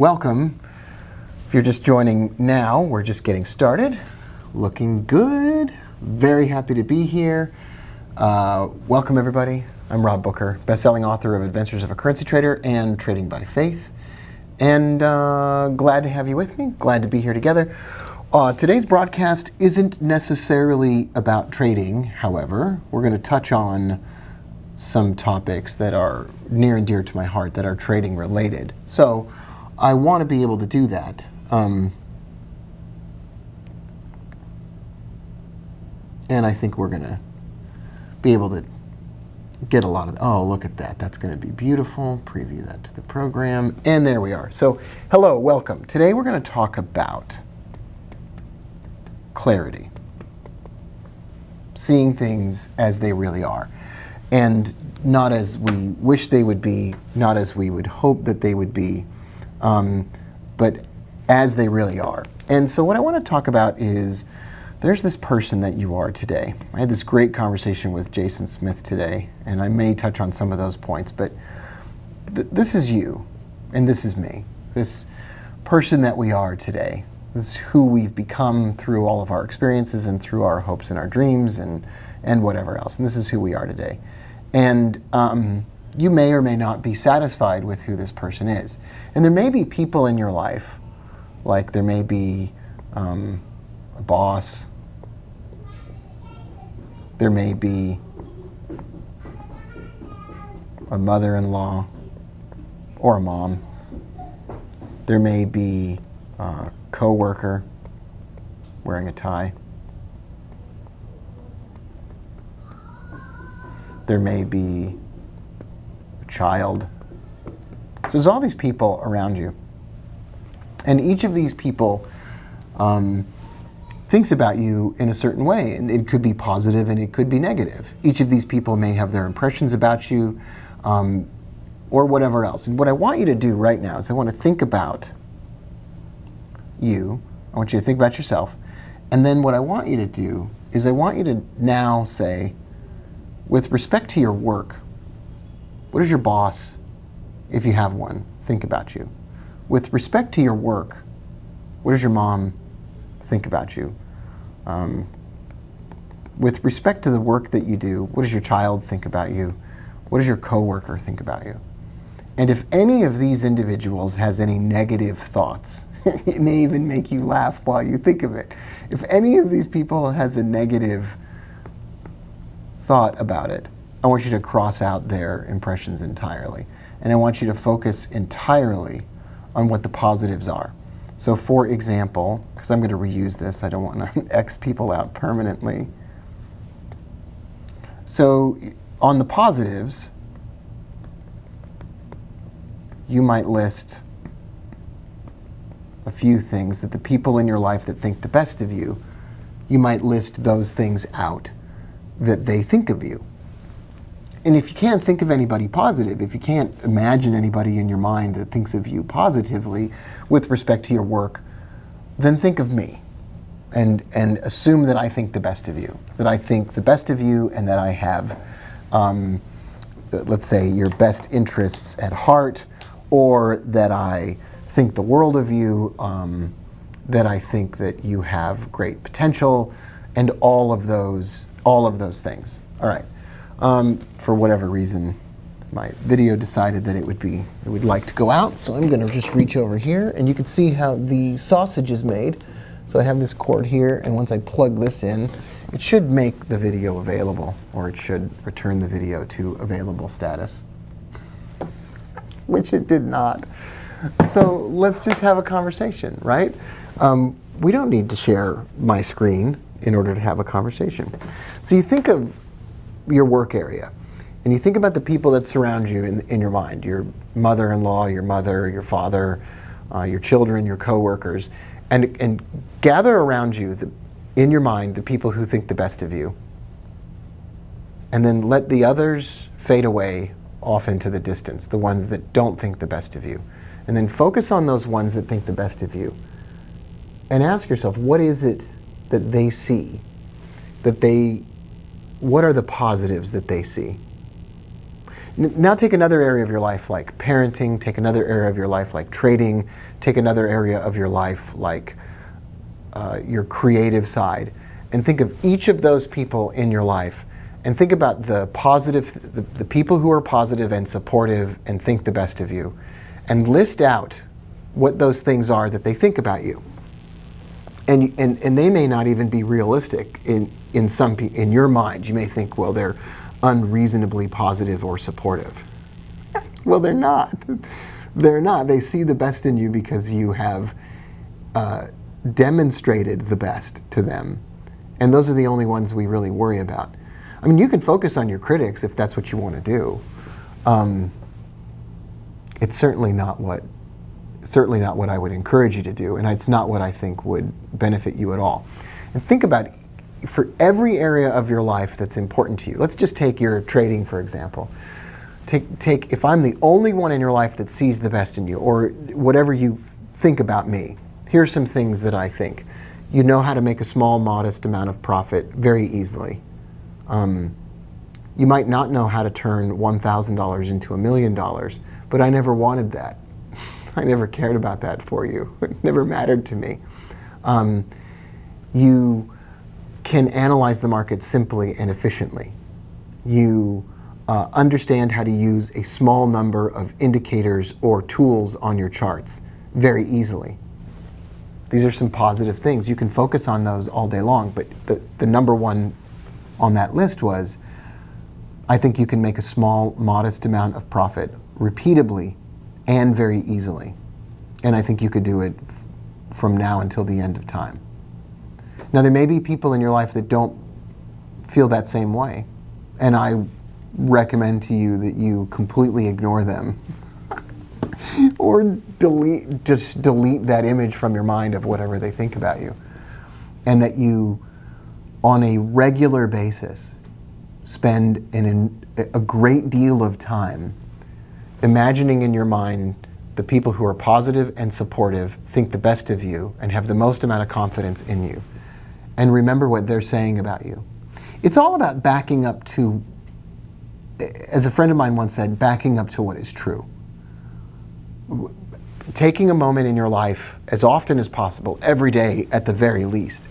Welcome. If you're just joining now, we're just getting started. Looking good. Very happy to be here. Welcome everybody. I'm Rob Booker, best-selling author of Adventures of a Currency Trader and Trading by Faith. And glad to have you with me. Glad to be here together. Today's broadcast isn't necessarily about trading, however. We're going to touch on some topics that are near and dear to my heart that are trading related. So I want to be able to do that. And I think we're going to be able to get a lot of, oh, look at that. That's going to be beautiful. Preview that to the program. And there we are. So hello, welcome. Today we're going to talk about clarity. Seeing things as they really are. And not as we wish they would be, not as we would hope that they would be, but as they really are. And so what I want to talk about is there's this person that you are today. I had this great conversation with Jason Smith today, and I may touch on some of those points, but this is you, and this is me. This person that we are today. This is who we've become through all of our experiences and through our hopes and our dreams and whatever else. And this is who we are today. And you may or may not be satisfied with who this person is. And there may be people in your life, like there may be a boss, there may be a mother-in-law or a mom, there may be a co-worker wearing a tie, there may be child. So there's all these people around you. And each of these people thinks about you in a certain way. And it could be positive and it could be negative. Each of these people may have their impressions about you or whatever else. And what I want you to do right now is I want to think about you. I want you to think about yourself. And then what I want you to do is I want you to now say, with respect to your work, what does your boss, if you have one, think about you? With respect to your work, what does your mom think about you? With respect to the work that you do, what does your child think about you? What does your coworker think about you? And if any of these individuals has any negative thoughts, it may even make you laugh while you think of it. If any of these people has a negative thought about it, I want you to cross out their impressions entirely. And I want you to focus entirely on what the positives are. So for example, because I'm going to reuse this, I don't want to X people out permanently. So on the positives, you might list a few things that the people in your life that think the best of you, you might list those things out that they think of you. And if you can't think of anybody positive, if you can't imagine anybody in your mind that thinks of you positively with respect to your work, then think of me and assume that I think the best of you, that I think the best of you and that I have, let's say, your best interests at heart, or that I think the world of you, that I think that you have great potential, and all of those things. All right. For whatever reason, my video decided that it would like to go out, so I'm going to just reach over here, and you can see how the sausage is made. So I have this cord here, and once I plug this in, it should make the video available, or it should return the video to available status, which it did not. So let's just have a conversation, right? We don't need to share my screen in order to have a conversation. So you think of your work area, and you think about the people that surround you in your mind, your mother-in-law, your mother, your father, your children, your coworkers, and gather around you in your mind the people who think the best of you, and then let the others fade away off into the distance, the ones that don't think the best of you, and then focus on those ones that think the best of you, and ask yourself, what is it that they see, what are the positives that they see? Now take another area of your life like parenting, take another area of your life like trading, take another area of your life like your creative side, and think of each of those people in your life and think about the people who are positive and supportive and think the best of you, and list out what those things are that they think about you. And they may not even be realistic in your mind. You may think, well, they're unreasonably positive or supportive. Well, they're not. They're not. They see the best in you because you have demonstrated the best to them. And those are the only ones we really worry about. I mean, you can focus on your critics if that's what you want to do. It's certainly not what I would encourage you to do, and it's not what I think would benefit you at all. And think about, for every area of your life that's important to you, let's just take your trading, for example. If I'm the only one in your life that sees the best in you, or whatever you think about me, here's some things that I think. You know how to make a small, modest amount of profit very easily. You might not know how to turn $1,000 into $1 million, but I never wanted that. I never cared about that for you. It never mattered to me. You can analyze the market simply and efficiently. You understand how to use a small number of indicators or tools on your charts very easily. These are some positive things. You can focus on those all day long, but the number one on that list was, I think you can make a small, modest amount of profit repeatably and very easily. And I think you could do it from now until the end of time. Now, there may be people in your life that don't feel that same way, and I recommend to you that you completely ignore them or just delete that image from your mind of whatever they think about you, and that you, on a regular basis, spend a great deal of time imagining in your mind the people who are positive and supportive, think the best of you, and have the most amount of confidence in you. And remember what they're saying about you. It's all about backing up to, as a friend of mine once said, backing up to what is true. Taking a moment in your life as often as possible, every day at the very least,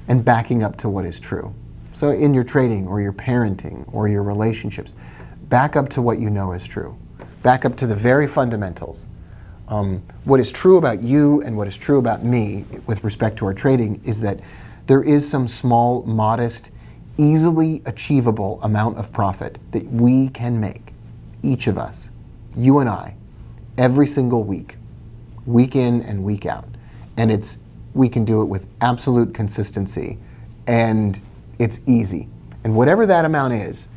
and backing up to what is true. So in your trading or your parenting or your relationships, back up to what you know is true. Back up to the very fundamentals. What is true about you and what is true about me with respect to our trading is that there is some small, modest, easily achievable amount of profit that we can make, each of us, you and I, every single week, week in and week out. And we can do it with absolute consistency, and it's easy. And whatever that amount is,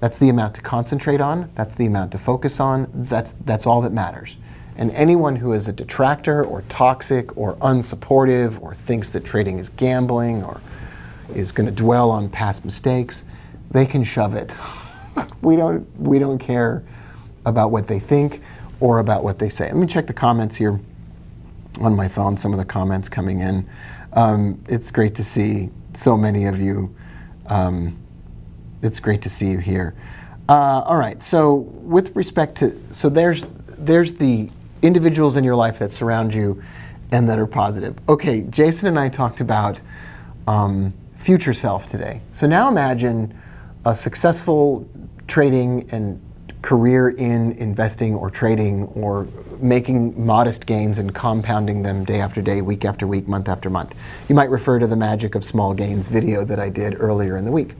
that's the amount to concentrate on, that's the amount to focus on, that's all that matters. And anyone who is a detractor or toxic or unsupportive or thinks that trading is gambling or is going to dwell on past mistakes, they can shove it. We don't care about what they think or about what they say. Let me check the comments here on my phone, some of the comments coming in. It's great to see so many of you. It's great to see you here. All right, so with respect to, so there's the individuals in your life that surround you and that are positive. Okay, Jason and I talked about future self today. So now imagine a successful trading and career in investing or trading or making modest gains and compounding them day after day, week after week, month after month. You might refer to the Magic of Small Gains video that I did earlier in the week.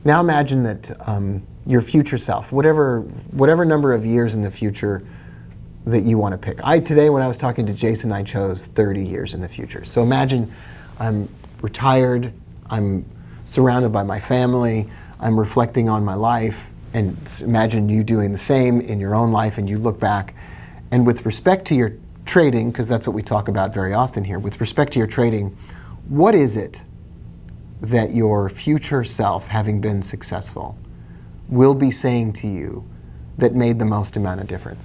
Now imagine that your future self, whatever number of years in the future that you want to pick. Today when I was talking to Jason, I chose 30 years in the future. So imagine I'm retired, I'm surrounded by my family, I'm reflecting on my life, and imagine you doing the same in your own life, and you look back, and with respect to your trading, because that's what we talk about very often here, with respect to your trading, what is it that your future self, having been successful, will be saying to you that made the most amount of difference?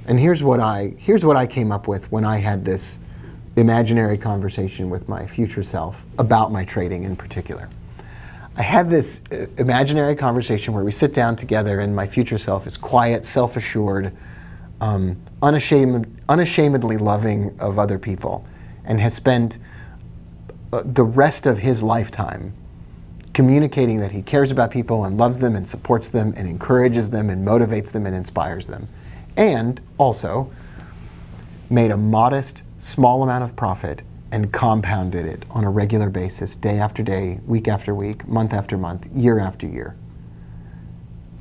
And here's what I came up with when I had this imaginary conversation with my future self about my trading in particular. I had this imaginary conversation where we sit down together and my future self is quiet, self-assured, unashamedly loving of other people, and has spent the rest of his lifetime communicating that he cares about people and loves them and supports them and encourages them and motivates them and inspires them. And also made a modest, small amount of profit and compounded it on a regular basis, day after day, week after week, month after month, year after year.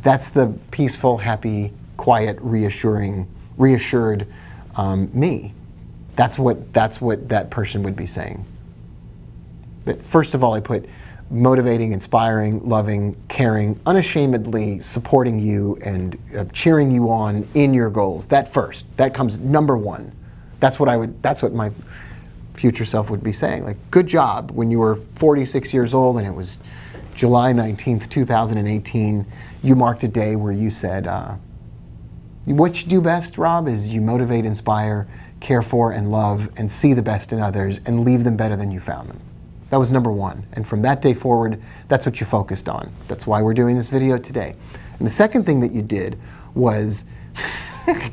That's the peaceful, happy, quiet, reassured me. That's what that person would be saying. But first of all, I put motivating, inspiring, loving, caring, unashamedly supporting you and cheering you on in your goals. That first. That comes number one. That's what my future self would be saying. Like, good job when you were 46 years old and it was July 19th, 2018. You marked a day where you said, what you do best, Rob, is you motivate, inspire, care for, and love, and see the best in others, and leave them better than you found them. That was number one. And from that day forward, that's what you focused on. That's why we're doing this video today. And the second thing that you did was,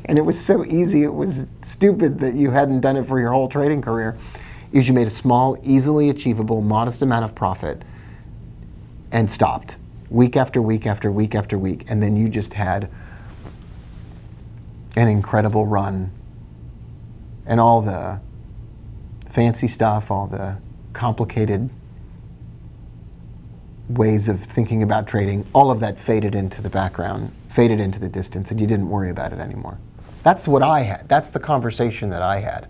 and it was so easy, it was stupid that you hadn't done it for your whole trading career, is you made a small, easily achievable, modest amount of profit and stopped. Week after week after week after week. And then you just had an incredible run. And all the fancy stuff, all the complicated ways of thinking about trading, all of that faded into the background, faded into the distance, and you didn't worry about it anymore. That's what I had. That's the conversation that I had.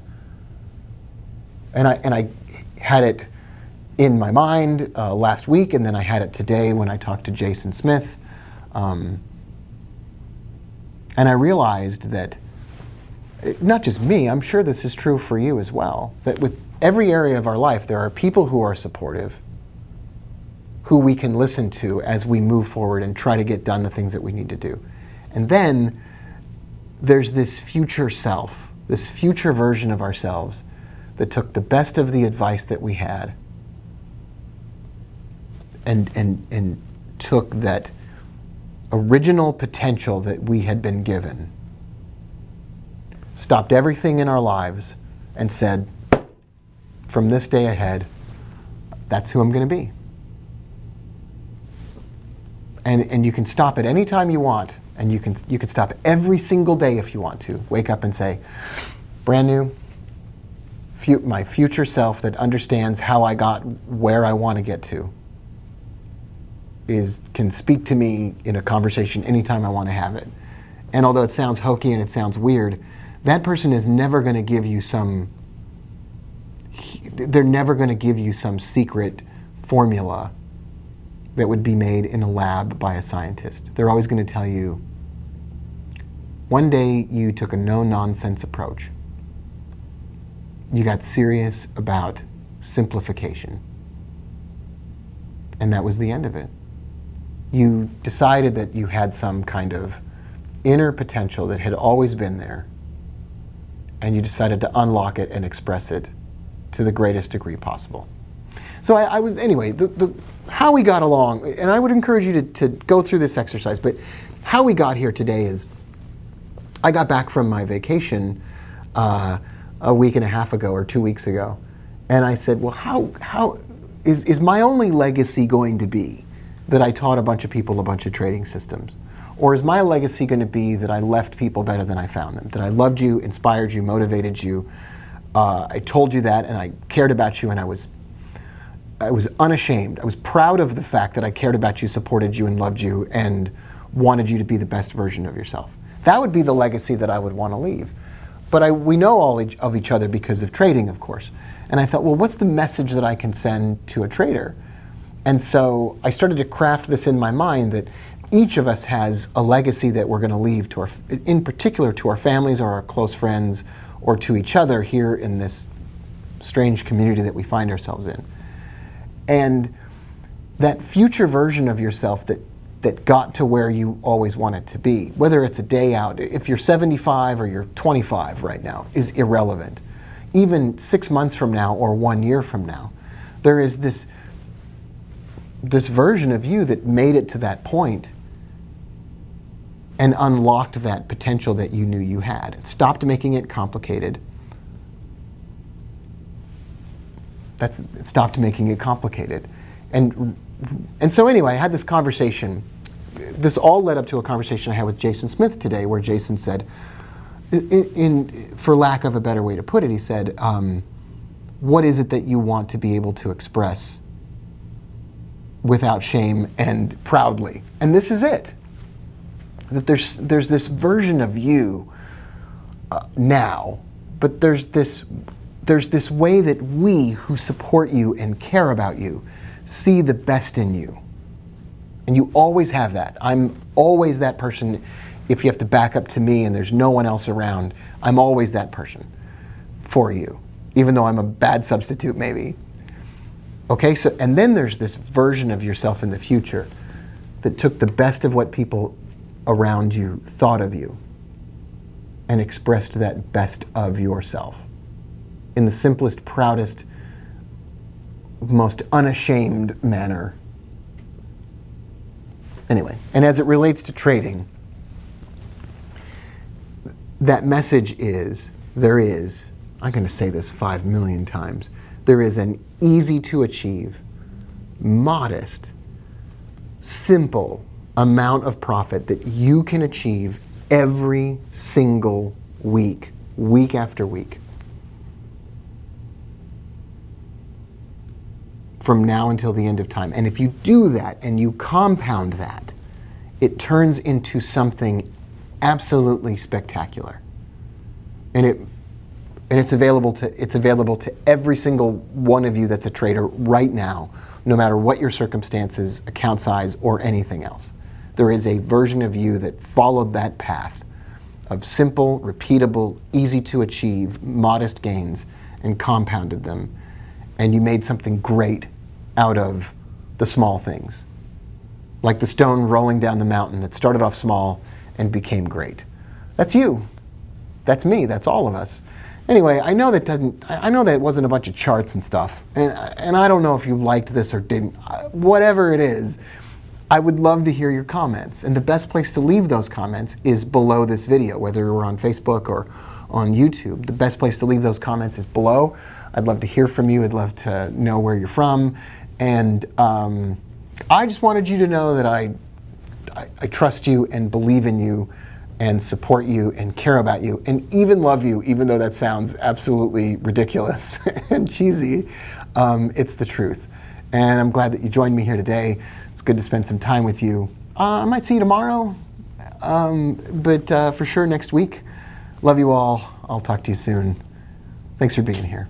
And I had it in my mind last week, and then I had it today when I talked to Jason Smith. And I realized that, not just me, I'm sure this is true for you as well, that with every area of our life, there are people who are supportive, who we can listen to as we move forward and try to get done the things that we need to do. And then there's this future self, this future version of ourselves that took the best of the advice that we had and took that original potential that we had been given, stopped everything in our lives and said, from this day ahead, that's who I'm going to be. And you can stop at any time you want, and you can stop every single day if you want to. Wake up and say, brand new, my future self that understands how I got where I want to get to can speak to me in a conversation anytime I want to have it. And although it sounds hokey and it sounds weird, that person is never going to give you they're never going to give you some secret formula that would be made in a lab by a scientist. They're always going to tell you, one day you took a no-nonsense approach. You got serious about simplification. And that was the end of it. You decided that you had some kind of inner potential that had always been there, and you decided to unlock it and express it to the greatest degree possible. So I was, anyway, how we got along, and I would encourage you to go through this exercise, but how we got here today is, I got back from my vacation a week and a half ago or 2 weeks ago, and I said, well, how is my only legacy going to be that I taught a bunch of people a bunch of trading systems? Or is my legacy going to be that I left people better than I found them? That I loved you, inspired you, motivated you, I told you that, and I cared about you, and I was unashamed. I was proud of the fact that I cared about you, supported you, and loved you, and wanted you to be the best version of yourself. That would be the legacy that I would want to leave. But we know all of each other because of trading, of course. And I thought, well, what's the message that I can send to a trader? And so I started to craft this in my mind that each of us has a legacy that we're going to leave to in particular to our families or our close friends or to each other here in this strange community that we find ourselves in. And that future version of yourself that got to where you always wanted to be, whether it's a day out, if you're 75 or you're 25 right now, is irrelevant. Even 6 months from now or 1 year from now, there is this this version of you that made it to that point and unlocked that potential that you knew you had. It stopped making it complicated. It stopped making it complicated. And so anyway, I had this conversation. This all led up to a conversation I had with Jason Smith today, where Jason said, for lack of a better way to put it, he said, what is it that you want to be able to express without shame and proudly? And this is it. That there's this version of you now, but there's this way that we who support you and care about you see the best in you. And you always have that. I'm always that person. If you have to back up to me and there's no one else around, I'm always that person for you, even though I'm a bad substitute maybe. Okay, so, and then there's this version of yourself in the future that took the best of what people around you thought of you and expressed that best of yourself in the simplest, proudest, most unashamed manner. Anyway, and as it relates to trading, that message is, I'm going to say this 5 million times, there is an easy to achieve, modest, simple amount of profit that you can achieve every single week, week after week. From now until the end of time. And if you do that and you compound that, it turns into something absolutely spectacular. And it's available to every single one of you that's a trader right now, no matter what your circumstances, account size, or anything else. There is a version of you that followed that path of simple, repeatable, easy to achieve, modest gains and compounded them. And you made something great out of the small things. Like the stone rolling down the mountain that started off small and became great. That's you. That's me. That's all of us. Anyway, I know that it wasn't a bunch of charts and stuff. And I don't know if you liked this or didn't. Whatever it is, I would love to hear your comments. And the best place to leave those comments is below this video, whether we're on Facebook or on YouTube. The best place to leave those comments is below. I'd love to hear from you. I'd love to know where you're from. And I just wanted you to know that I trust you and believe in you and support you and care about you and even love you, even though that sounds absolutely ridiculous and cheesy. It's the truth. And I'm glad that you joined me here today. It's good to spend some time with you. I might see you tomorrow, but for sure next week. Love you all. I'll talk to you soon. Thanks for being here.